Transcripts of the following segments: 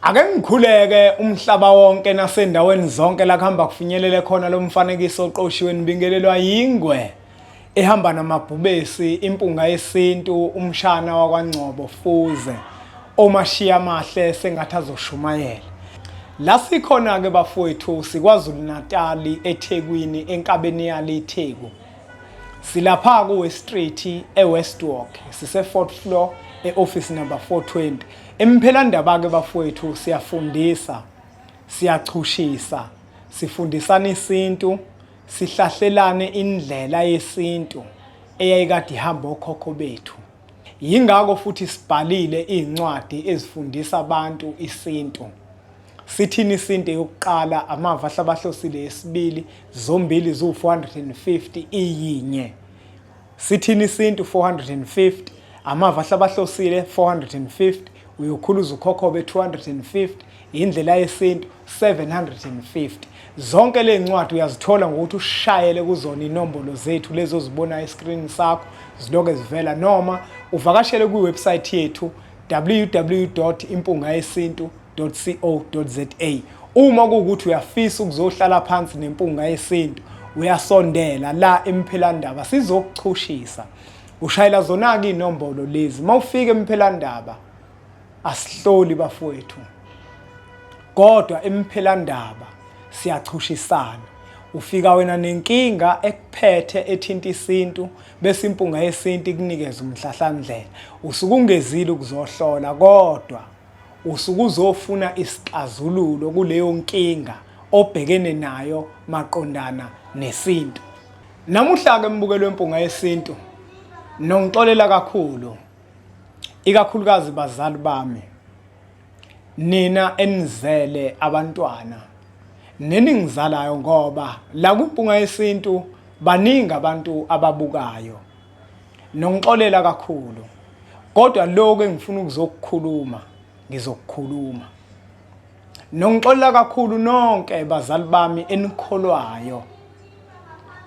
Ake ngikhuleke umhlaba wonke nasendaweni zonke la kuhamba kufinyelele khona lo mfanekiso oqoshiwe nibingelelwa yingwe ehamba namabhubesi impunga yesintu umshana wakwaNgcobo Fuze omashiya amahle sengathi azoshumayela. La sikhona ke bafowethu siKwaZulu Natal eThekwini enkabeni yali iTheku. Silapha ku Street eWest Walk sise 4th floor eoffice number 420. Emphelandaba ke bafowethu siyafundisa, siyachushisa, sifundisana isintu, sihlahlelane indlela yesintu eyayikade ihamba okhokho bethu. Yingakho futhi sibhalile incwadi ezifundisa abantu isintu. Sithini isintu yokuqala amava ahlabahlosile yesibili zombili zu 450 iyinye. Sithini isintu 450 amava ahlabahlosile 450 uyokhuluza ukhokho be 250 indlela yesintu 750. Zonke le ncwadi uyazithola ngokuthi ushayele kuzona inombolo zethu lezo zibona escreen sakho ziloke zivela noma uvakashele ku website yethu www.impungayesintu.co.za. Uma kuwukuthi uyafisa ukuzohlala phansi nempunga yesintu uyasondela la emphelandaba sizokuchushisa. Ushayela zona ke inombolo lezi mawufika emphelandaba asihloli bafowethu. Kodwa emphelandaba siyachushisana. Ufika wena nenkinga ekuphethe ethinta isintu bese impunga yesintu ikunikeza umhlahlandlela. Usukungezile ukuzohlola kodwa usukuzofuna isixazululo kuleyo nkinga obhekene nayo maqondana nesintu. Namuhla ke mbukelo wempunga yesintu nongixolela kakhulu ikakhulukazi bazali bami nina enizele abantwana neningizalayo ngoba la kwimpunga yesintu baningi abantu ababukayo nongixolela kakhulu kodwa lokho engifuna ukuzokukhuluma ngizokukhuluma nongixolela kakhulu nonke bazali bami enikholwayo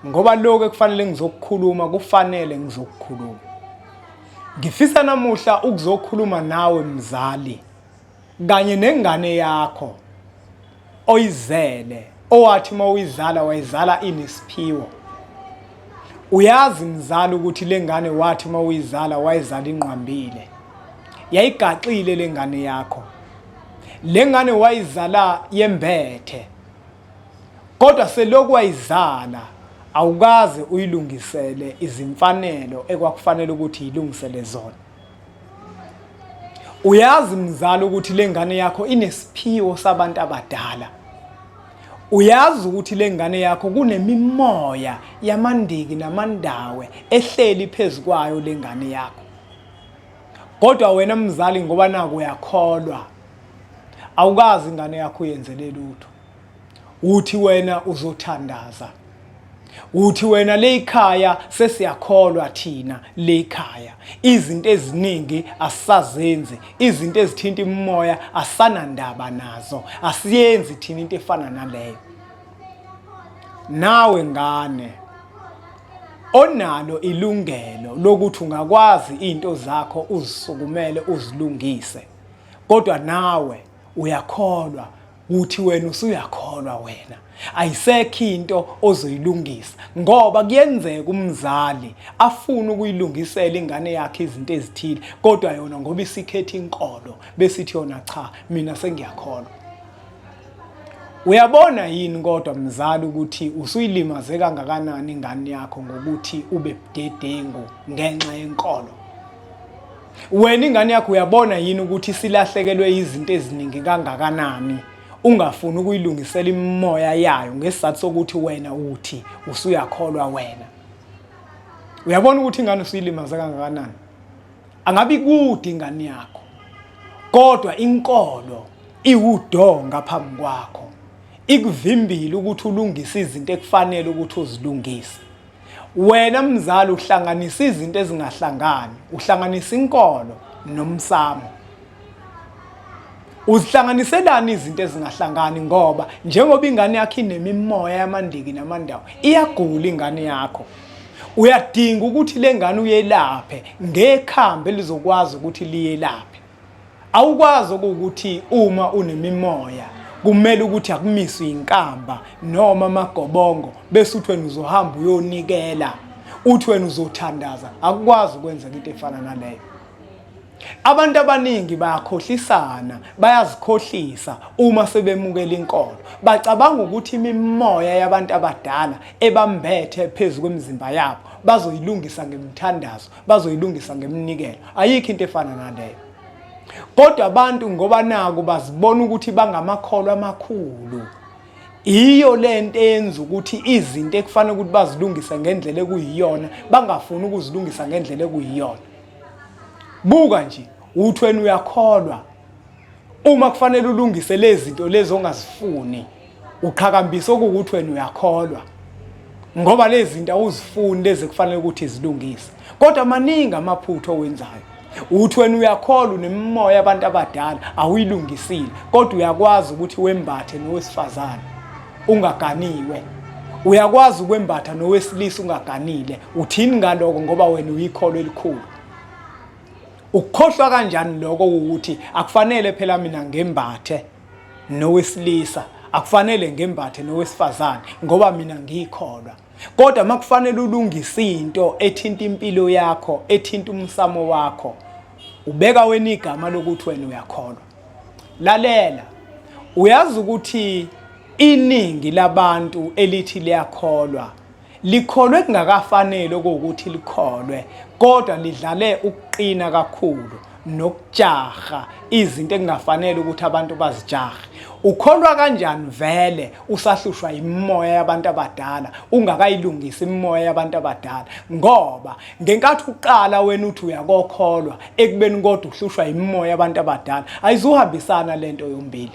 ngoba lokho ekufanele ngizokukhuluma kufanele ngizokukhuluma. Ngifisa namuhla ukuzokhuluma nawe mzali kanye nengane yakho oyizele owathi mawuyizala wayizala inesiphiwo. Uyazi mzali ukuthi lengane wathi mawuyizala wayizala inqwambile. Yayigaxile lengane yakho. Lengane wayizala yembethe. Kodwa selokhu wayizala awukaze uyilungisele izimfanelo ekwakufanele ukuthi ilungisele zona. Uyazi mzali ukuthi lengane yakho inesiphiwo sabantu abadala. Uyazi ukuthi lengane yakho kunemimoya yamandiki namandawe ehleli phezukwayo lengane yakho. Kodwa wena mzali ngoba naku uyakholwa awukazi ingane yakho uyenzele lutho. Uthi wena uzothandaza. Uthi wena le ikhaya sesiyakholwa thina le ikhaya. Izinto eziningi asisazenzi, izinto ezithinta imimoya asanandaba nazo. Asiyenzi thina into efana naleyo. Nawe ngane onalo ilungelo lokuthi ungakwazi into zakho uzisukumele uzilungise. Kodwa nawe uyakholwa uthi wena usuyakholwa wena. Ayisekho into ozoyilungisa ngoba kuyenzeka umzali afuna ukuyilungisela ingane yakhe izinto ezithile kodwa yona ngoba isikhetha inkolo besithi yona cha mina sengiyakholwa. Uyabona yini kodwa mzali ukuthi usuyilimaze kangakanani ingane yakho ngokuthi ube budedengu ngenxa yenkolo? Wena ingane yakho uyabona yini ukuthi silahlekelwe izinto eziningi kangakanani ungafuni ukuyilungisela imimoya yayo ngesizathu sokuthi wena uthi usuyakholwa wena? Uyabona ukuthi ingane usuyilimaze kangakanani? Angabi kude ingane yakho kodwa inkolo iwudonga phambi kwakho ikuvimbile ukuthi ulungise izinto ekufanele ukuthi uzilungise. Wena mzali uhlanganisa izinto ezingahlangani, uhlanganisa inkolo nomsamo. Uzihlanganiselani izinto ezingahlangani ngoba njengoba ingane yakho inemimoya yamandiki namandawo iyagula ingane yakho. Uyadinga ukuthi lengane uyelaphe ngekhambi elizokwazi ukuthi liyelaphe. Awukwazi ukuthi uma unemimoya kumele ukuthi akumiswe inkamba noma amagobongo bese uthi wena uzohamba uyonikela, uthi wena uzothandaza. Akukwazi ukwenzeka into efana naleyo. Abantu abaningi bayakhohlisana, bayazikhohlisa uma sebemukela inkolo. Bacabanga ukuthi imimoya yabantu abadala ebambethe phezulu kwemizimba yabo bazoyilungisa ngemthandazo, bazoyilungisa ngeminikelo. Ayikho into efana naleyo. Kodwa abantu ngoba naku bazibona ukuthi bangamakholwa amakhulu, iyo lento eyenza ukuthi izinto ekufanele ukuthi bazilungise ngendlela ekuyiyona bangafuni ukuzilungisa ngendlela ekuyiyona. Buka nje, uthi wena uyakholwa. Uma kufanele ulungise lezi zinto lezi ongazifuni, uqhakambisa ukuthi wena uyakholwa. Ngoba lezi zinto awuzifuni lezi kufanele ukuthi izilungise. Kodwa maningi amaphutho owenzayo. Uthi wena uyakholwa unemimoya yabantu abadala awuyilungisile, kodwa uyakwazi ukuthi wembathe nowesifazane ungaganiwe. Uyakwazi ukwembatha nowesilisa ungaganile. Uthini ngaloko? Ngoba wena uyikholo elikhulu. Ukukhohlwa kanjani lokho ukuthi akufanele phela mina ngembathe nowesilisa, akufanele ngembathe nowesifazane ngoba mina ngiyikholwa. Kodwa makufanele ulungise into ethinta impilo yakho, ethinta umsamo wakho, ubeka wena igama lokuthi wena uyakholwa. Lalela, uyazi ukuthi iningi labantu elithi liyakholwa likholwe kungakafanele ukuthi likholwe, kodwa lidlale ukuqina kakhulu nokujaha izinto engafanele ukuthi abantu bazijahe. Ukholwa kanjani vele usahlushwa imimoya yabantu abadala ungakayilungisa imimoya yabantu abadala? Ngoba ngenkathi uqala wena uthi uyakholwa ekubeni kodwa uhlushwa imimoya yabantu abadala, ayizuhambisana lento yombili.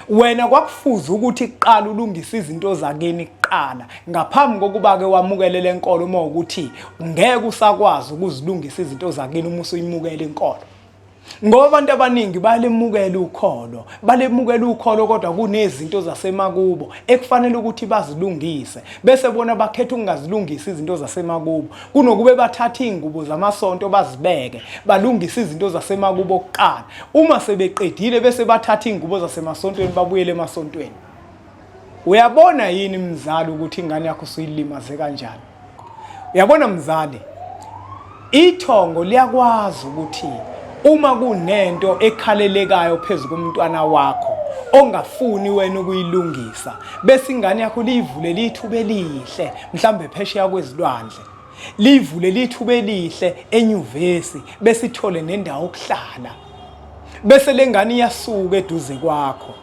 Wena kwakufuza ukuthi kuqala ulungise izinto zakini kuqala ngaphambi kokuba ke wamukele lenkolo, uma ukuthi ngeke usakwazi ukuzilungisa izinto zakini uma usuyimukela inkolo. Ngoba abantu abaningi balemukela ukholo, kodwa kunezinto zasemakubo ekufanele ukuthi bazilungise, bese bona bakhetha ukungazilungisa izinto zasemakubo kunokube bathatha ingubo zamasonto bazibeke balungise izinto zasemakubo kuqala. Uma sebeqedile bese bathatha ingubo zasemasontweni babuyele emasontweni. Uyabona yini mzali ukuthi ingane yakho usuyilimaze kanjani? Uyabona mzali, ithongo liyakwazi ukuthi uma kunento ekhalelekayo phezulu komntwana wakho ongafuni wena ukuyilungisa, bese ingane yakho livule lithuba elihle, mhlambe phesheya kwezilwandle, livule lithuba elihle enyuvesi, bese ithole nendawo yokuhlala. Bese lengane iyasuka eduze kwakho,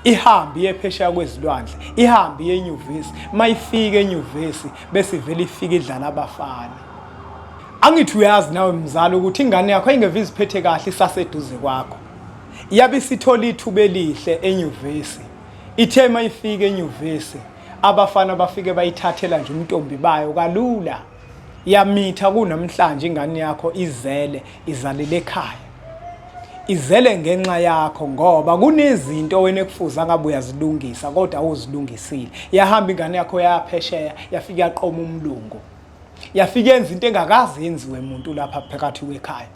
ihambe iye phesheya kwezilwandle, ihambe iye enyuvesi. Mayifika enyuvesi bese ivele ifike idlala abafana. Angithi uyazi nawe mzali ukuthi ingane yakho ayingeve iziphethe kahle isaseduze kwakho. Iyabe isithola ithuba elihle enyuvesi. Ithe mayifika enyuvesi abafana bafike bayithathela nje umntombi bayo kalula. Yamitha kunamhlanje ingane yakho izele, izalele ekhaya. Izele ngenxa yakho ngoba kunezinto wena ekufuza ngabe uyazilungisa kodwa awuzilungisile. Yahamba ingane yakho yaphesheya, yafika yaqoma umlungu. Yafika yenza into engakazi yenziwe umuntu lapha phakathi kwekhaya.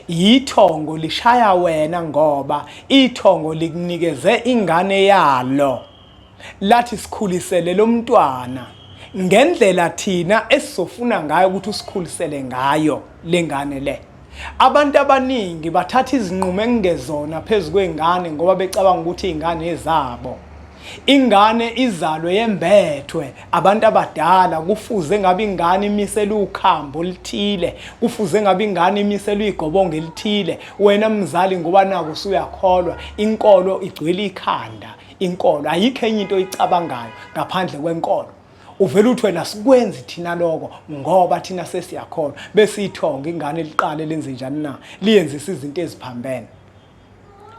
Ithongo lishaya wena ngoba ithongo likunikeze ingane yalo, lathi sikhulisele lo mntwana ngendlela thina esizofuna ngayo ukuthi usikhulisele ngayo lengane le. Abantu abaningi bathatha izinqumo engezona phezulu kwengane ngoba becabanga ukuthi ingane ezabo. Ingane izalwe yembethwe abantu abadala, kufuze ngabe ingane imisela ukhambo olithile, kufuze ngabe ingane imisela igobongo elithile. Wena mzali ngoba nako usuyakholwa, inkolo igcwele ikhanda. Inkolo ayikho enye into oyicabangayo ngaphandle kwenkolo. Uvela uthi wena sikwenzi thina lokho ngoba thina sesiyakholwa, bese ithonga ingane liqale lenze njani na, liyenzisa izinto eziphambene.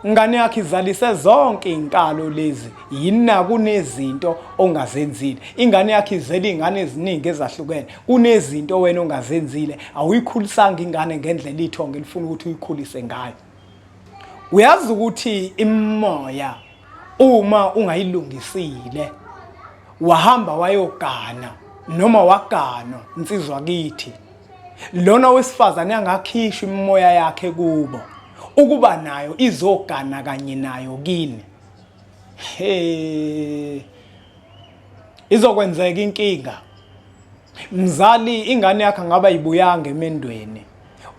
Ingane yakho izalise zonke inkalo lezi, yina kunezinto ongazenzile. Ingane yakho izele ingane eziningi ezahlukene, kunezinto wena ongazenzile, awuyikhulisanga ingane ngendlela ithonga elifuna ukuthi uyikhulise ngayo. Uyazi ukuthi imimoya uma ungayilungisile wahamba wayogana noma wagana insizwa kithi, lona wesifazane angakhishwa imimoya yakhe kubo, ukuba nayo izogana kanye nayo kini. Izokwenzeka inkinga. Mzali, ingane yakhe ngaba ibuyanga emendweni.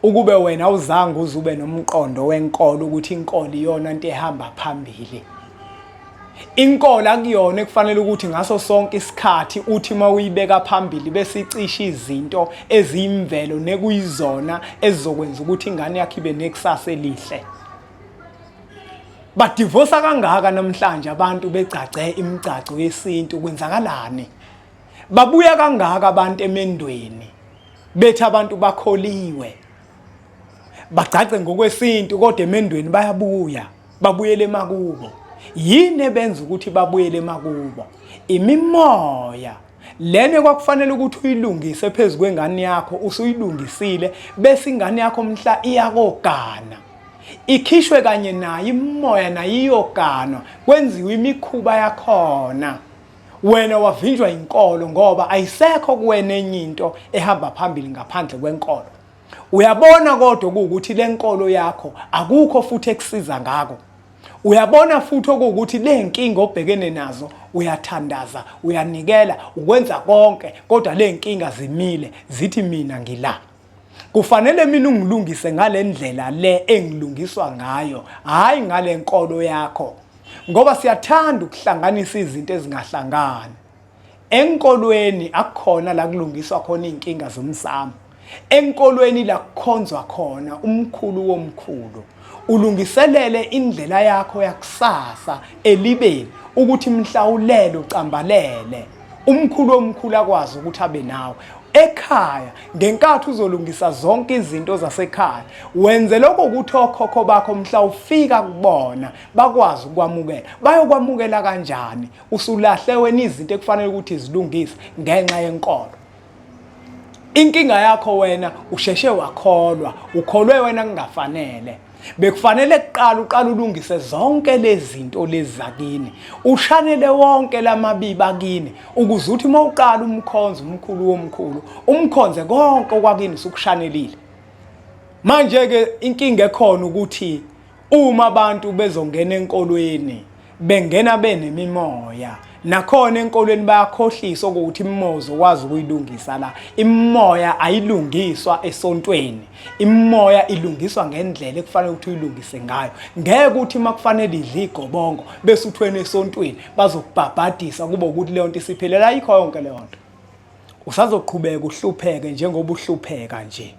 Ukube wena uzange uzube nomqondo wenkolo ukuthi inkolo iyona into ehamba phambili. Inkolo akuyona ekufanele ukuthi ngaso sonke isikhathi uthi mawuyibeka phambili bese icisha izinto eziyimvelo nekuyizona ezizokwenza ukuthi ingane yakhe ibe nekusasa elihle. Badivosa kangaka namhlanje abantu becace imicaco yesintu kwenzakalani? Babuya kangaka abantu emendweni bethi abantu bakholiwe. Bacace ngokwesintu kodwa emendweni bayabuya, babuyele emakubo. Yini ebenza ukuthi babuyele emakubo? Imimoya. Lene kwakufanele ukuthi uyilungise phezulu kwengane yakho, usuyilungisile bese ingane yakho mhla iyakogana. Ikhishwe kanye nayo imimoya nayo iyogana, kwenziwe imikhuba yakhona. Wena wavinjwa inkolo ngoba ayisekho kuwena enye into ehamba phambili ngaphandle kwenkolo. Uyabona kodwa ukuthi lenkolo yakho akukho futhi ekusiza ngako. Uyabona futhi ukuthi lenkinga obhekene nazo uyathandaza, uyanikela, ukwenza konke kodwa lenkinga zimile zithi mina ngila. Kufanele mina ungilungise ngale ndlela le engilungiswa ngayo, hayi ngale nkolo yakho. Ngoba siyathanda ukuhlanganisa izinto ezingahlangani. Enkolweni akukhona la kulungiswa khona inkinga zomsamo. Enkolweni la kukhonzwa khona umkhulu womkhulu. Ulungiselele indlela yakho yakusasa elibeni ukuthi mhlawulele ucambalele. Umkhulu womkhulu akwazi ukuthi abe nawe. Ekhaya ngenkathi uzolungisa zonke izinto zasekhaya wenze lokho ukuthi okhokho bakho mhla ufika kubona bakwazi ukwamukela. Bayokwamukela kanjani usulahle wena izinto ekufanele ukuthi izilungise ngenxa yenkolo? Inkinga yakho wena usheshe wakholwa, ukholwe wena kungafanele. Bekufanele uqala ulungise zonke lezi zinto lezi zakini. Ushanele wonke lamabiba kini ukuze uthi mawuqala umkhonzo umkhulu womkhulu, umkhonze konke okwakini sukushanelile. Manje ke inkinga ekhona ukuthi uma abantu bezongena enkolweni, bengena benemimoya. Nakhona enkolweni bayakhohlisa ukuthi imimozo kwazi ukuyilungisa la. Imimoya ayilungiswa esontweni. Imimoya ilungiswa ngendlela ekufanele ukuthi uyilungise ngayo. Ngeke ukuthi makufanele idle igobongo bese uthwene esontweni bazokubhabhadisa kube ukuthi leyo nto isiphelela ayikho yonke leyo nto. Usazoqhubeka uhlupheke njengoba uhlupheka nje.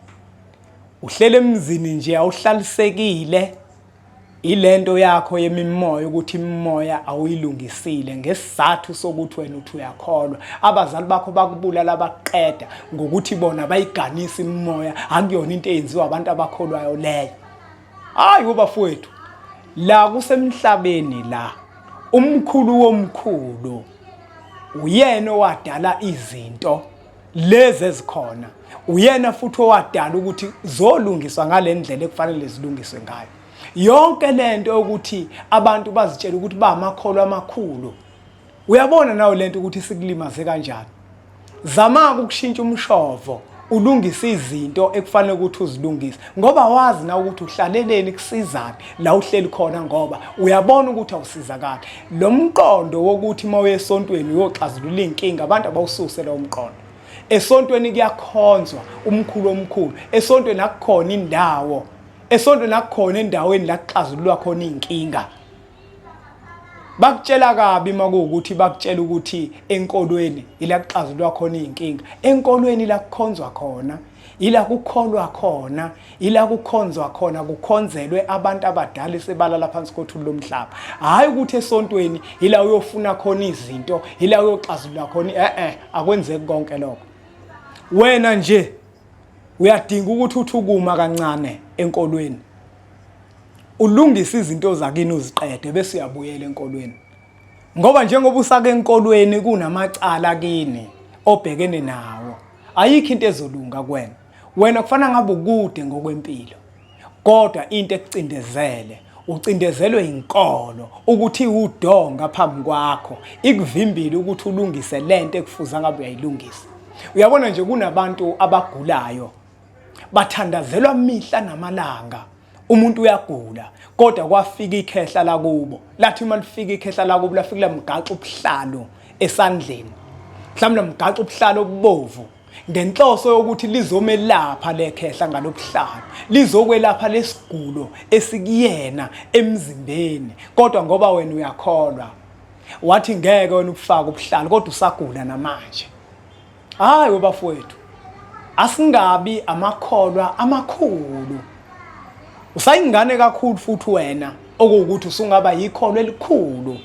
Uhlele emzini nje awuhlalisekile. Ilento yakho yemimoya ukuthi imimoya awuyilungisile ngesizathu sokuthi wena uthi uyakholwa. Abazali bakho bakubulala baqeda ngokuthi bona bayiganisa imimoya, akuyona into eyenziwa abantu abakholwayo leyo. Hayi ubafowethu, la kusemhlabeni la umkhulu womkhulu uyena owadala izinto lezi ezikhona. Uyena futhi owadala ukuthi zolungiswa ngale ndlela ekufanele zilungiswe ngayo. Yonke lento ukuthi abantu bazitshela ukuthi ba amakholwa amakhulu. Uyabona nawe lento ukuthi sikulimaze kanjani. Zama ukushintsha umshovo, ulungise izinto ekufanele ukuthi uzilungise. Ngoba wazi na ukuthi uhlaleleni kusizana la uhleli khona ngoba uyabona ukuthi awusizakala. Lo mqondo wokuthi mawe esontweni uyoxazulula inkinga abantu abawususe lo mqondo. Esontweni kuyakhonzwa umkhulu omkhulu. Esontweni akukhona indawo. Esontweni akukhona endaweni la kuxazululwa khona inkinga. Bakutshela kabi makuwukuthi bakutshela ukuthi enkolweni ila kuxazululwa khona inkinga. Enkolweni la kukhonzwa khona, ila kukholwa khona, ila kukhonzwa khona, kukhonzelwe abantu abadala sebalala phansi kothuli lomhlaba. Hayi ukuthi esontweni ila uyofuna khona izinto, ila uyoxazulula khona. Akwenzeki konke lokho. Wena nje uyadinga ukuthi uthukuma kancane enkolweni. Ulungise izinto zakini uziqede bese uyabuyela enkolweni. Ngoba njengoba usake enkolweni kunamacala kini obhekene nawo. Ayikho into ezolunga kuwena. Wena kufanele ngabe ukude ngokwempilo. Kodwa into ekucindezele, ucindezelwe inkolo ukuthi udonga phambi kwakho, ikuvimbile ukuthi ulungise lento ekufuza ngabe uyayilungisa. Uyabona nje kunabantu abagulayo. Bathandazelwa mihla namalanga umuntu uyagula kodwa kwafika ikhehla la kubo lathi uma lifika ikhehla la kubo lafika lamgaxa ubuhlalo esandleni mhlawumbe lamgaxa ubuhlalo obubovu ngenhloso yokuthi lizomelapha lekhehla ngalobuhlalo lizokwelapha lesigulo esikuyena emzimbeni kodwa ngoba wena uyakholwa wathi ngeke wena ukufaka ubuhlalo kodwa usagula namanje. Hayi bafowethu, asingabi amakholwa amakhulu. Usayingane kakhulu futhi wena okuwukuthi usungaba yikholwa elikhulu.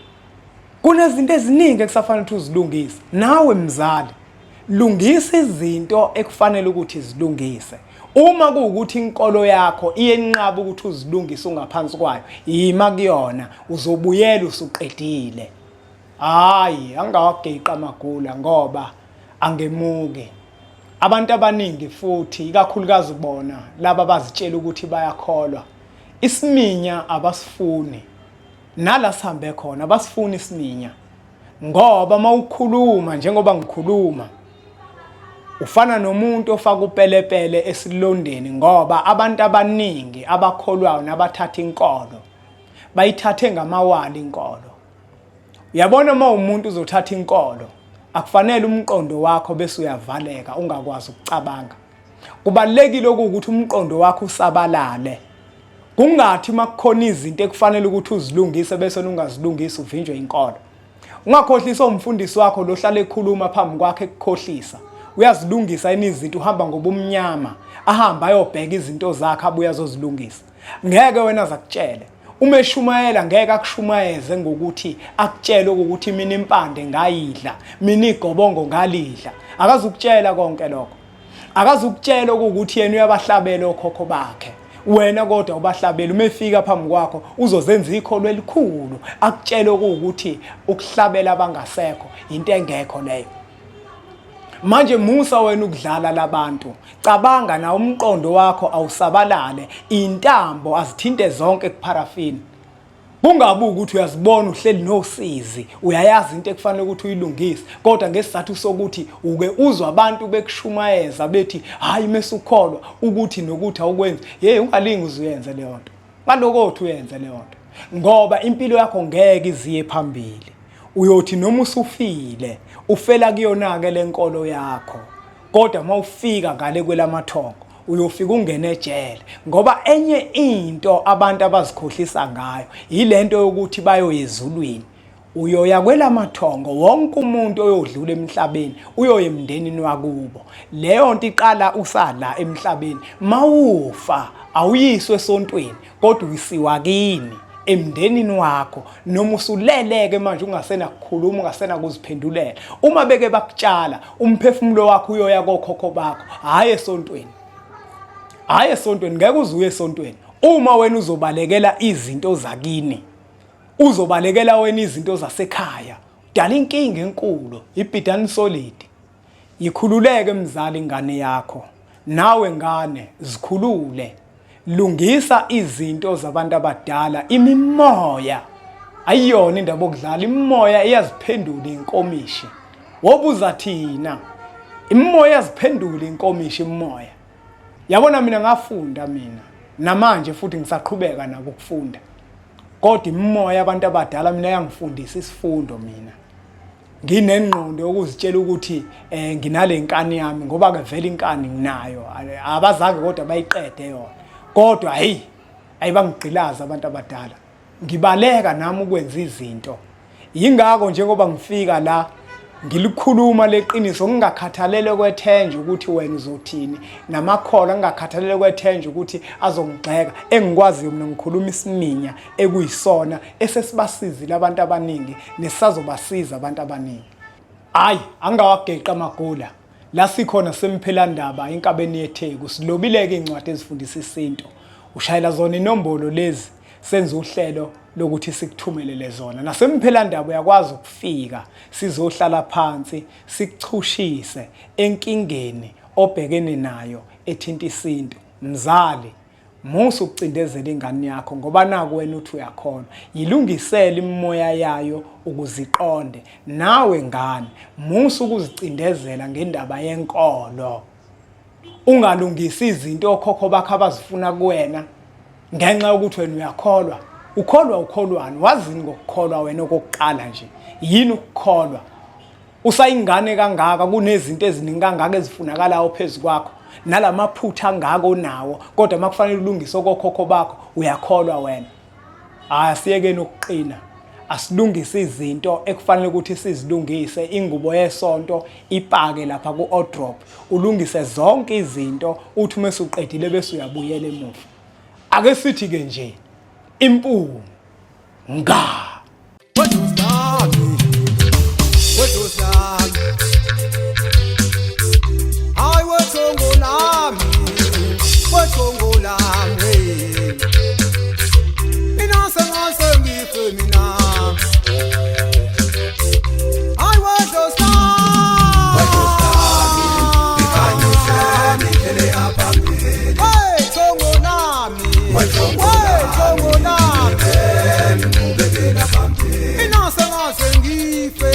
Kunezinto eziningi ekusafanele ukuthi uzilungise. Nawe mzali, lungisa izinto ekufanele ukuthi zilungise. Uma kuwukuthi inkolo yakho iyenqaba ukuthi uzilungise ungaphansi kwayo, yima kuyona uzobuyela usuqedile. Hayi, angawageqa amagula ngoba angemuke. Abantu abaningi futhi ikakhulukazi bona laba bazitshela ukuthi bayakholwa isiminya abasifuni. Nala sihambe khona abasifuni isiminya ngoba mawukhuluma njengoba ngikhuluma ufana nomuntu ofaka upelepele esilondeni ngoba abantu abaningi abakholwayo nabathatha inkolo bayithathe ngamawali inkolo. Uyabona uma umuntu uzothatha inkolo akufanele umqondo wakho bese uyavaleka ungakwazi ukucabanga. Kubalekile ukuthi umqondo wakho usabalale. Kungathi makukhona izinto ekufanele ukuthi uzilungise bese ungazilungisi uvinjwe inkolo. Ungakhohlisa umfundisi wakho lohlala ekhuluma phambi kwakhe ekukhohlisa. Uyazilungisa izinto uhamba ngobumnyama ahamba ayobheka izinto zakhe abuya azozilungisa. Ngeke wena zakutshele. Uma eshumayela ngeke akushumayeze ngokuthi akutshele ukuthi mina impande ngayidla, mina igobongo ngalidla. Akazukutshela konke lokho. Akazukutshela ukuthi yena uyabahlabela okhokho bakhe. Wena kodwa ubahlabela uma efika phambi kwakho uzozenza ikholo elikhulu akutshele ukuthi ukuhlabela abangasekho into engekho leyo. Manje musa wena ukudlala labantu. Cabanga na umqondo wakho awusabalale, intambo azithinte zonke kuparafini. Kungabi ukuthi uyazibona uhleli nosizi, uyayazi into ekufanele ukuthi uyilungise, kodwa ngesizathu sokuthi uke uzwa abantu bekushumayeza bethi hayi mesukholwa ukuthi nokuthi awukwenzi. Ungalingi uzuyenze leyo nto. Ngaloko othi uyenze leyo nto. Ngoba impilo yakho ngeke iziye phambili. Uyothi noma usufile ufela kuyona-ke lenkolo yakho kodwa mawufika ngale kwelamathongo uyofika ungene ejele ngoba enye into abantu abazikhohlisa ngayo yilento yokuthi bayoya ezulwini. Uyoya kwelamathongo wonke umuntu oyodlula emhlabeni uyoya emndenini wakubo. Leyo nto iqala usala emhlabeni. Mawufa awuyiswe esontweni kodwa uyisiwa kini emndenini wakho noma usuleleke manje ungasena kukhuluma ungasena kuziphendulela. Uma beke bakutshala umphefumulo wakho uyoya kokhokho bakho hayi esontweni. Hayi esontweni ngeke uzuye esontweni. Uma wena uzobalekela izinto zakini uzobalekela wena izinto zasekhaya dala inkinga enkulu ibhidani solid. Yikhululeke mzali ingane yakho. Nawe ngane zikhulule. Lungisa izinto zabantu abadala. Imimoya ayiyona indaba okudlala. Imimoya iyaziphendula inkomishi. Wobuza thina imimoya iyaziphendula inkomishi imimoya. Yabona mina ngafunda mina namanje futhi ngisaqhubeka nabo ukufunda. Kodwa imimoya abantu abadala mina yangifundisa isifundo mina. Nginengqondo yokuzitshela ukuthi nginale nkani yami ngoba ke vele inkani nginayo. Abazange kodwa bayiqede yona. Kodwa ayibangigqilaza abantu abadala. Ngibaleka nami ukwenza izinto. Yingakho njengoba ngifika la ngilikhuluma leqiniso ngingakhathalele kwethenje ukuthi wena uzothini namakhola ngingakhathalele kwethenje ukuthi azongigxeka. Engikwaziyo mina ngikhuluma isiminya ekuyisona esesibasizile abantu abaningi nesazobasiza abantu abaningi. Hayi angawageqa amagula. La sikhona semphelandaba inkabeni yeTheku silobileke incwadi ezifundisa isinto. Ushayela zona inombolo lezi senza uhlelo lokuthi sikuthumelele zona. Nasemphelandaba uyakwazi ukufika sizohlala phansi sikuchushise enkingeni obhekene nayo ethinta isinto. Mzali musu ukucindezela ingane yakho ngoba naku wena uthi uyakhona. Yilungisele imimoya yayo ukuziqonde. Nawe ngane musu ukuzicindezela ngendaba yenkolo. Ungalungisi izinto okhokho bakho abazifuna kuwena. ngenxa yokuthi wena uyakholwa. Ukholwani? Wazini ngokukholwa wena okokuqala nje? Yini ukukholwa? Usayingane kangaka kunezinto eziningi kangaka ezifunakalayo phezulu kwakho. Nalamaphutha angako nawo, kodwa makufanele ulungise okokhokho bakho, uyakholwa wena. Asiyekeni ukuqina. Asilungise izinto ekufanele ukuthi sizilungise. Ingubo yesonto ipake lapha ku-Odrop. Ulungise zonke izinto uthi mase uqedile bese uyabuyela emuva. Ake sithi ke nje impunga. Inasa ngaze ngife